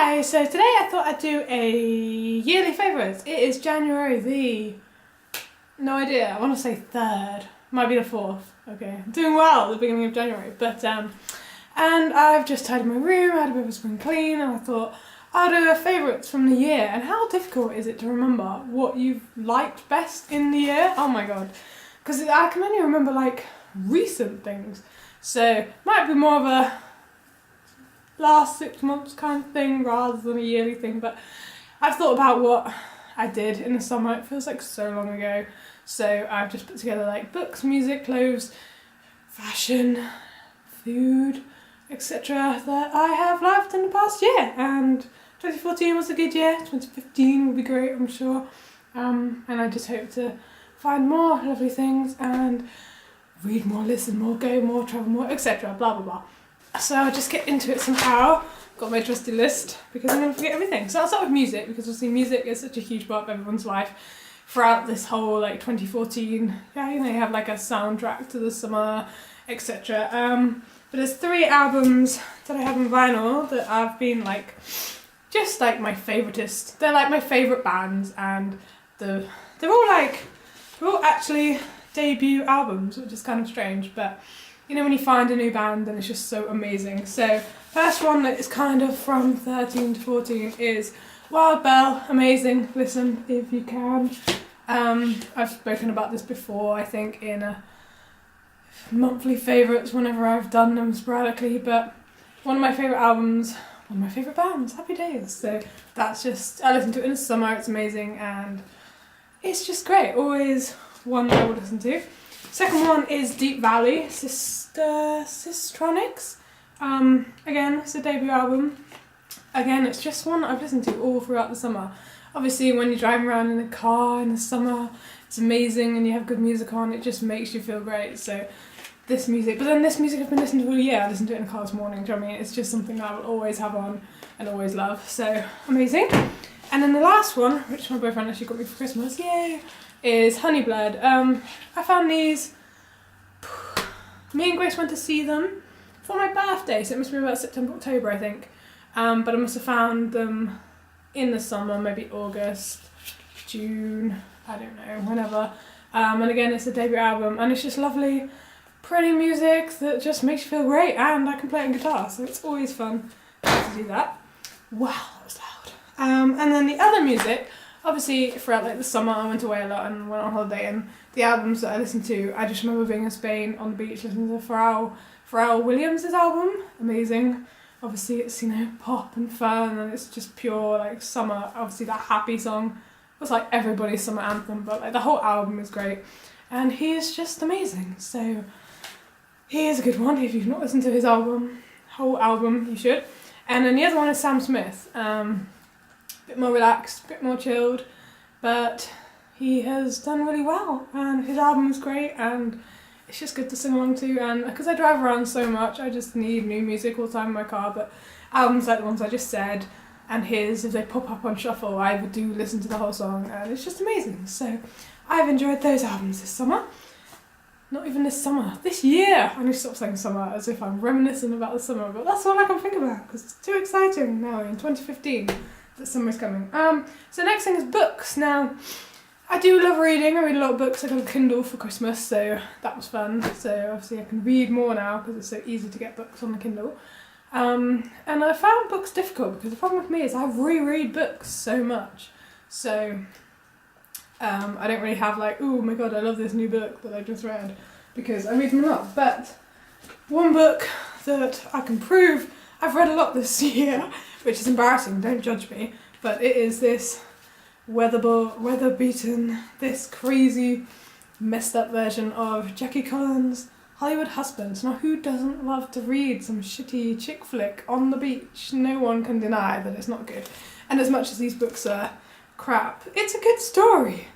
Hi, so today I thought I'd do a yearly favourites. It is January the... no idea, I want to say 3rd. Might be the 4th. Okay, I'm doing well at the beginning of January. And I've just tidied my room, I had a bit of a spring clean, and I thought I'll do a favourites from the year. And how difficult is it to remember what you've liked best in the year? Oh my god. Because I can only remember like recent things. So might be more of a last 6 months kind of thing rather than a yearly thing, but I've thought about what I did in the summer. It feels like so long ago, so I've just put together like books, music, clothes, fashion, food, etc. that I have loved in the past year. And 2014 was a good year, 2015 will be great, I'm sure, and I just hope to find more lovely things and read more, listen more, go more, travel more, etc. blah blah blah. So I'll just get into it somehow. Got my trusty list because I'm going to forget everything. So I'll start with music because obviously music is such a huge part of everyone's life throughout this whole like 2014. Yeah, you know, you have like a soundtrack to the summer, etc. But there's 3 albums that I have on vinyl that I've been like, just like my favoritist. They're like my favourite bands, and they're all actually debut albums, which is kind of strange, but you know when you find a new band and it's just so amazing. So first one that is kind of from 13 to 14 is Wild Bell. Amazing, listen if you can. I've spoken about this before, I think, in a monthly favourites whenever I've done them sporadically, but one of my favourite albums, one of my favourite bands, Happy Days. So that's just, I listen to it in the summer, it's amazing and it's just great, always one I will listen to. Second one is Deep Valley, Sistronics. Again, it's a debut album. Again, it's just one I've listened to all throughout the summer. Obviously, when you're driving around in the car in the summer, it's amazing and you have good music on, it just makes you feel great. So this music, but then this music I've been listening to all year. I listened to it in the car this morning, do you know what I mean? It's just something that I will always have on and always love. So amazing. And then the last one, which my boyfriend actually got me for Christmas, yay, is Honeyblood. I found these, me and Grace went to see them for my birthday, so it must be about September, October I think, but I must have found them in the summer, maybe August, June, I don't know, whenever, and again it's a debut album and it's just lovely, pretty music that just makes you feel great, and I can play it on guitar, so it's always fun to do that. Wow, that was loud. And then the other music, obviously throughout like the summer I went away a lot and went on holiday, and the albums that I listened to, I just remember being in Spain on the beach listening to Pharrell Williams' album, amazing. Obviously it's, you know, pop and fun and it's just pure like summer. Obviously that Happy song was like everybody's summer anthem, but like the whole album is great and he is just amazing. So he is a good one. If you've not listened to his whole album, you should. And then the other one is Sam Smith. Bit more relaxed, bit more chilled, but he has done really well and his album is great and it's just good to sing along to, and because I drive around so much I just need new music all the time in my car, but albums like the ones I just said and his, if they pop up on shuffle I do listen to the whole song and it's just amazing. So I've enjoyed those albums this summer. Not even this summer, this year! I need to stop saying summer as if I'm reminiscing about the summer, but that's all I can think about because it's too exciting now in 2015. that summer's coming. So next thing is books. Now, I do love reading. I read a lot of books. I got a Kindle for Christmas, so that was fun. So obviously I can read more now because it's so easy to get books on the Kindle. And I found books difficult because the problem with me is I reread books so much. So I don't really have like, oh my god, I love this new book that I just read, because I read them a lot. But one book that I can prove I've read a lot this year, which is embarrassing, don't judge me, but it is this weather-beaten, this crazy, messed up version of Jackie Collins' Hollywood Husbands. Now, who doesn't love to read some shitty chick flick on the beach? No one can deny that it's not good. And as much as these books are crap, it's a good story.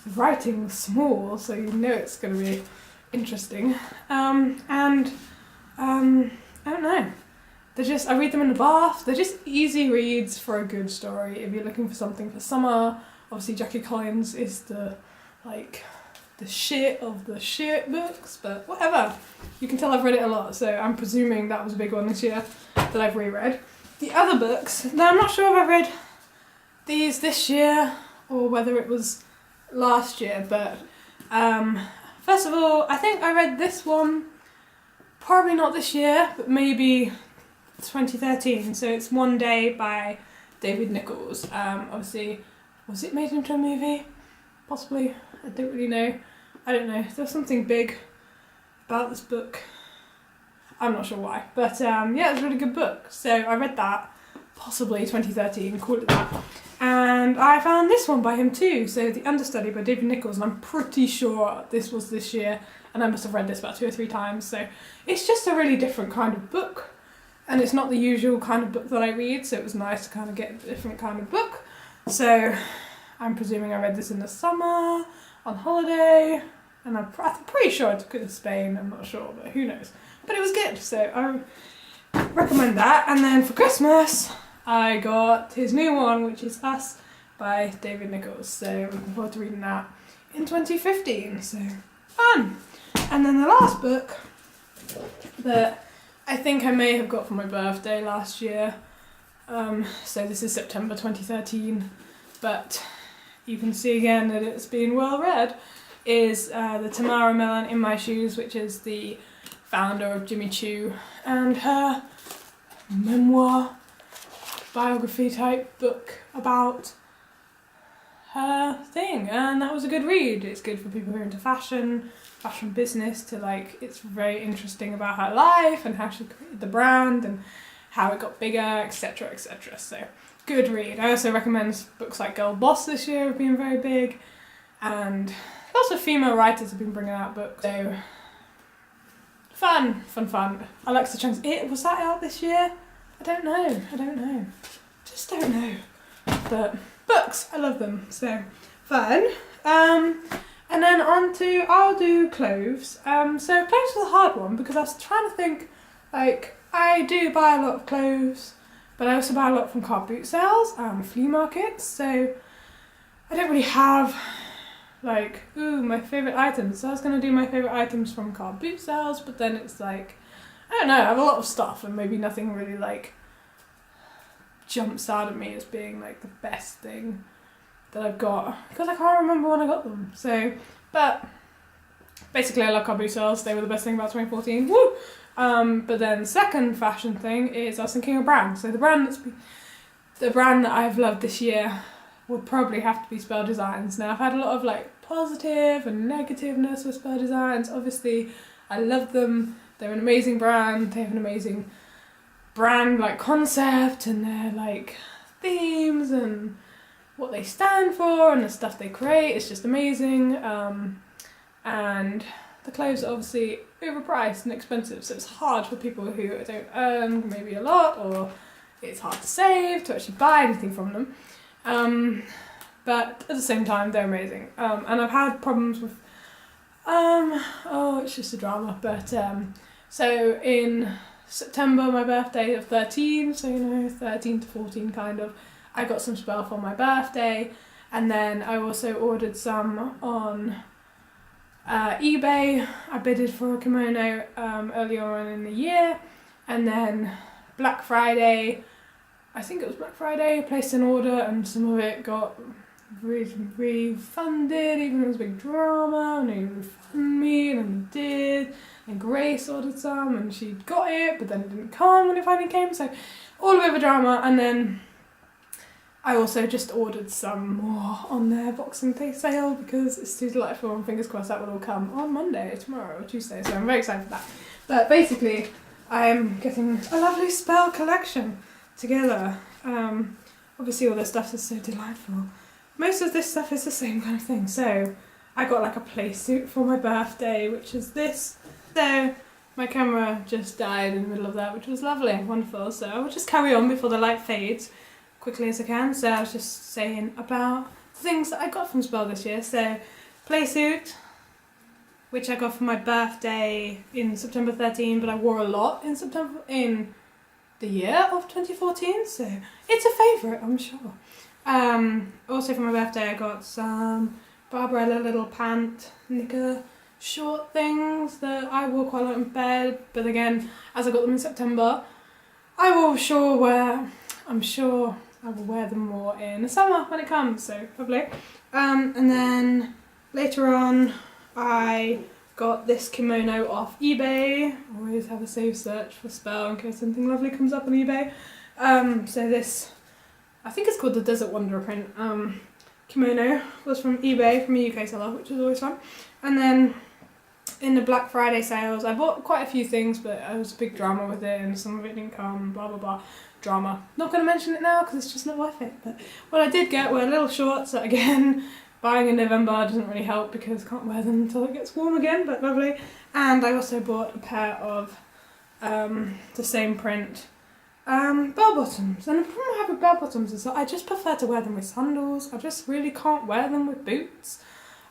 The writing's small, so you know it's going to be interesting. I don't know. I read them in the bath. They're just easy reads for a good story. If you're looking for something for summer, obviously Jackie Collins is the shit of the shit books, but whatever. You can tell I've read it a lot, so I'm presuming that was a big one this year that I've reread. the other books, now I'm not sure if I read these this year or whether it was last year, but first of all, I think I read this one, probably not this year, but maybe 2013, so it's One Day by David Nichols. Obviously, was it made into a movie? Possibly, I don't really know. I don't know, there's something big about this book. I'm not sure why, but yeah, it's a really good book. So I read that, possibly 2013, call it that. And I found this one by him too, so The Understudy by David Nichols, and I'm pretty sure this was this year, and I must have read this about 2 or 3 times, so it's just a really different kind of book, and it's not the usual kind of book that I read, so it was nice to kind of get a different kind of book. So I'm presuming I read this in the summer, on holiday, and I'm pretty sure I took it to Spain, I'm not sure, but who knows. But it was good, so I recommend that. And then for Christmas, I got his new one, which is Us by David Nichols. So looking forward to reading that in 2015, so fun. And then the last book that I think I may have got for my birthday last year, so this is September 2013, but you can see again that it's been well read, is the Tamara Mellon In My Shoes, which is the founder of Jimmy Choo, and her memoir, biography type book about her thing, and that was a good read. It's good for people who are into fashion business, to like, it's very interesting about her life and how she created the brand and how it got bigger, etc, etc. So good read. I also recommend books like Girl Boss this year have been very big, and lots of female writers have been bringing out books, so fun. Alexa Chung's It, was that out this year? I don't know. Just don't know. But books, I love them, so fun. And then on to, I'll do clothes. So clothes was a hard one because I was trying to think, like, I do buy a lot of clothes, but I also buy a lot from car boot sales and flea markets, so I don't really have like, ooh, my favourite items. So I was going to do my favourite items from car boot sales, but then it's like, I don't know, I have a lot of stuff and maybe nothing really like jumps out at me as being like the best thing that I've got, because I can't remember when I got them. So, but basically I love car boot sales, they were the best thing about 2014, woo! But then second fashion thing is I was thinking of brand. So the brand that I've loved this year would probably have to be Spell Designs. Now I've had a lot of like positive and negativeness with Spell Designs. Obviously I love them, they're an amazing brand, they have an amazing brand like concept and their like themes and what they stand for and the stuff they create, it's just amazing. And the clothes are obviously overpriced and expensive, so it's hard for people who don't earn maybe a lot, or it's hard to save to actually buy anything from them. But at the same time, they're amazing. And I've had problems with, it's just a drama, but so in September, my birthday of 13, so you know, 13 to 14 kind of, I got some Spell for my birthday, and then I also ordered some on eBay. I bidded for a kimono earlier on in the year, and then Black Friday, I think it was Black Friday, I placed an order and some of it got refunded, even though it was a big drama, and they refunded me, and then they did, and Grace ordered some and she got it, but then it didn't come when it finally came, so all a bit of a drama. And then I also just ordered some more on their Boxing Day sale because it's too delightful, and fingers crossed that will all come on Monday, tomorrow or Tuesday, so I'm very excited for that. But basically, I'm getting a lovely Spell collection together. Obviously all this stuff is so delightful. Most of this stuff is the same kind of thing, so I got like a play suit for my birthday, which is this. So my camera just died in the middle of that, which was lovely and wonderful, so I will just carry on before the light fades quickly as I can. So I was just saying about the things that I got from Spell this year. So play suit, which I got for my birthday in September 13, but I wore a lot in the year of 2014, so it's a favourite, I'm sure. Also for my birthday I got some Barbarella little pant knicker short things that I wore quite a lot in bed, but again, as I got them in September, I will sure wear I'm sure I will wear them more in the summer when it comes, so lovely. And then later on I got this kimono off eBay. Always have a safe search for Spell in case something lovely comes up on eBay. So this, I think it's called the Desert Wanderer print, kimono was from eBay, from a UK seller, which was always fun. And then in the Black Friday sales, I bought quite a few things, but there was a big drama with it and some of it didn't come, blah blah blah. Drama. Not going to mention it now because it's just not worth it. But what I did get were little shorts that, again, buying in November doesn't really help because I can't wear them until it gets warm again, but lovely. And I also bought a pair of the same print bell bottoms. And the problem I have with bell bottoms is that I just prefer to wear them with sandals. I just really can't wear them with boots.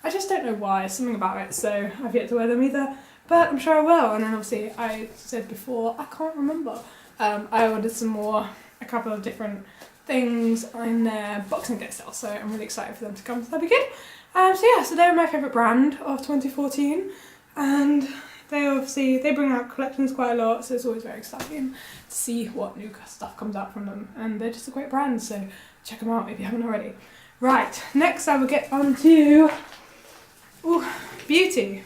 I just don't know why, something about it, so I've yet to wear them either, but I'm sure I will. And then obviously I said before, I can't remember, I ordered a couple of different things in their Boxing Day sale, so I'm really excited for them to come, so that'll be good. So they were my favourite brand of 2014, and they bring out collections quite a lot, so it's always very exciting to see what new stuff comes out from them, and they're just a great brand, so check them out if you haven't already. Right, next I will get on to beauty.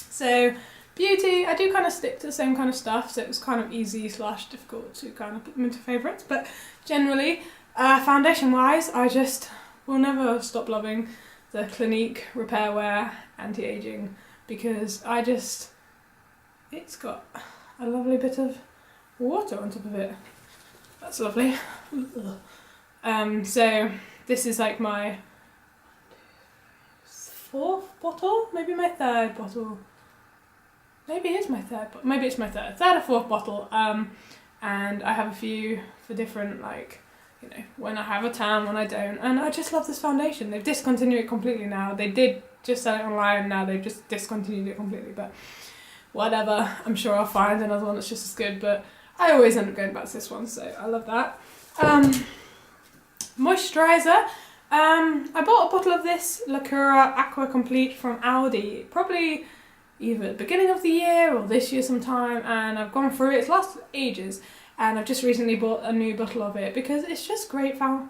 So beauty, I do kind of stick to the same kind of stuff, so it was kind of easy / difficult to kind of put them into favourites, but generally, foundation wise, I just will never stop loving the Clinique Repair Wear Anti-Aging, because it's got a lovely bit of water on top of it. That's lovely. So this is like my 4th bottle, maybe my 3rd bottle. Maybe it's my 3rd, maybe it's my 3rd or 4th bottle. And I have a few for different, like, you know, when I have a tan, when I don't. And I just love this foundation. They've discontinued it completely now. They did just sell it online, now they've just discontinued it completely. But whatever, I'm sure I'll find another one that's just as good. But I always end up going back to this one, so I love that. Moisturiser. I bought a bottle of this Lacura Aqua Complete from Aldi, probably either at the beginning of the year or this year sometime, and I've gone through it. It's lasted ages, and I've just recently bought a new bottle of it because it's just great. Don't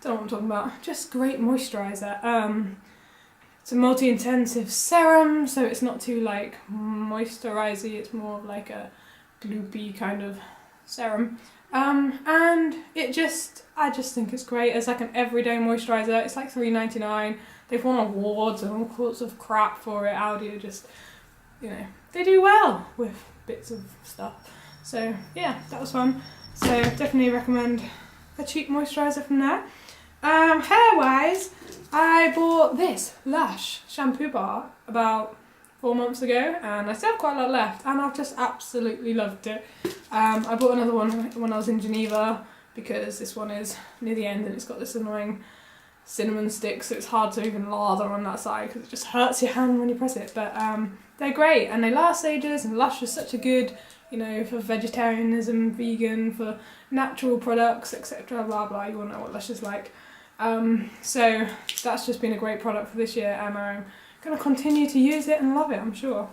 know what I'm talking about. Just great moisturiser. It's a multi-intensive serum, so it's not too like moisturisy. It's more of like a gloopy kind of serum. And I just think it's great as like an everyday moisturiser. It's like $3.99. They've won awards and all sorts of crap for it. Aldi are just, you know, they do well with bits of stuff. So yeah, that was fun. So definitely recommend a cheap moisturiser from there. Hair wise, I bought this Lush shampoo bar about 4 months ago, and I still have quite a lot left, and I've just absolutely loved it. I bought another one when I was in Geneva because this one is near the end and it's got this annoying cinnamon stick, so it's hard to even lather on that side because it just hurts your hand when you press it. But they're great and they last ages, and Lush is such a good, you know, for vegetarianism, vegan, for natural products, etc. Blah blah. You all know what Lush is like. So that's just been a great product for this year, and I'm going to continue to use it and love it, I'm sure.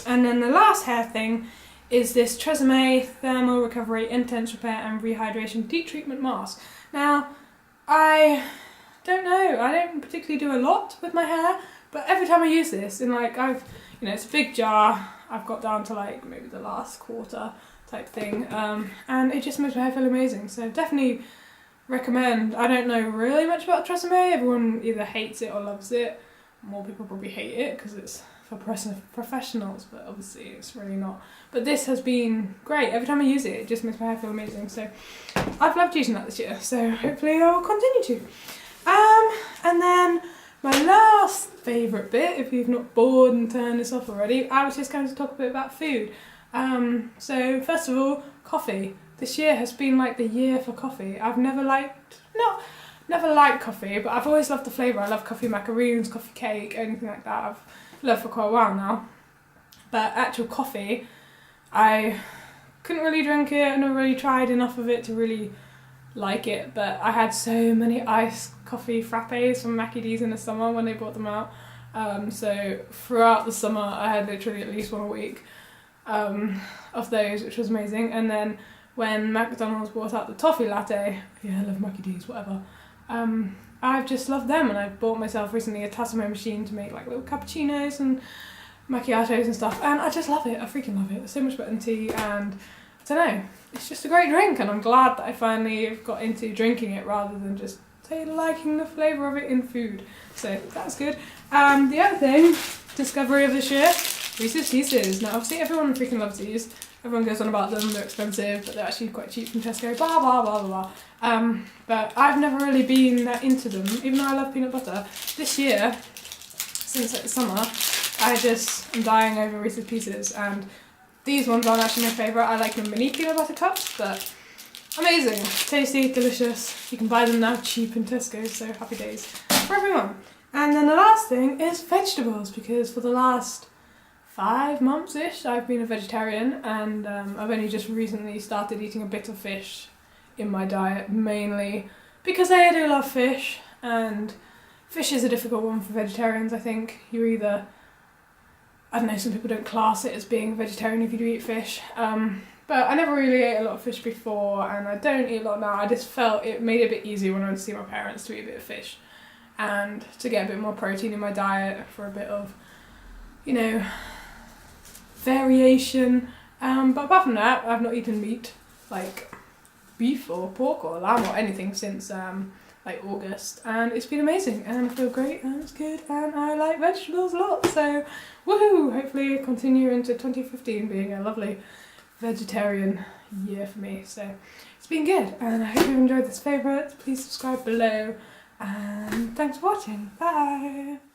And then the last hair thing is this Tresemme Thermal Recovery Intense Repair and Rehydration Deep Treatment Mask. Now, I don't know, I don't particularly do a lot with my hair, but every time I use this, and like it's a big jar, I've got down to like maybe the last quarter type thing, and it just makes my hair feel amazing, so definitely recommend. I don't know really much about Tresemme, everyone either hates it or loves it. More people probably hate it because it's for professionals, but obviously it's really not. But this has been great. Every time I use it, it just makes my hair feel amazing. So I've loved using that this year, so hopefully I will continue to. And then my last favourite bit, if you've not bored and turned this off already, I was just going to talk a bit about food. So first of all, coffee. This year has been like the year for coffee. I've never liked coffee, but I've always loved the flavour. I love coffee macaroons, coffee cake, anything like that. I've loved for quite a while now. But actual coffee, I couldn't really drink it. I never really tried enough of it to really like it. But I had so many iced coffee frappes from Mackie D's in the summer when they brought them out. So throughout the summer, I had literally at least one a week of those, which was amazing. And then when McDonald's brought out the toffee latte. Yeah, I love Mackie D's, whatever. I've just loved them, and I've bought myself recently a Tassimo machine to make like little cappuccinos and macchiatos and stuff, and I just love it. I freaking love it. It's so much better than tea, and I don't know, it's just a great drink, and I'm glad that I finally got into drinking it rather than just liking the flavour of it in food. So that's good. The other thing, discovery of this year, Reese's Pieces. Now obviously everyone freaking loves these. Everyone goes on about them, they're expensive, but they're actually quite cheap from Tesco, blah blah blah blah blah. But I've never really been that into them, even though I love peanut butter. This year, since like the summer, I just am dying over Reese's Pieces, and these ones aren't actually my favourite. I like the mini peanut butter cups, but amazing, tasty, delicious. You can buy them now cheap in Tesco, so happy days for everyone. And then the last thing is vegetables, because for the last 5 months-ish I've been a vegetarian, and I've only just recently started eating a bit of fish in my diet, mainly because I do love fish, and fish is a difficult one for vegetarians. I think you're either, I don't know, some people don't class it as being a vegetarian if you do eat fish, but I never really ate a lot of fish before, and I don't eat a lot now. I just felt it made it a bit easier when I went to see my parents to eat a bit of fish, and to get a bit more protein in my diet for a bit of, you know, variation. But apart from that, I've not eaten meat, like beef or pork or lamb or anything since like August, and it's been amazing, and I feel great, and it's good, and I like vegetables a lot, so woohoo! Hopefully continue into 2015 being a lovely vegetarian year for me. So it's been good, and I hope you enjoyed this favourite. Please subscribe below, and thanks for watching. Bye!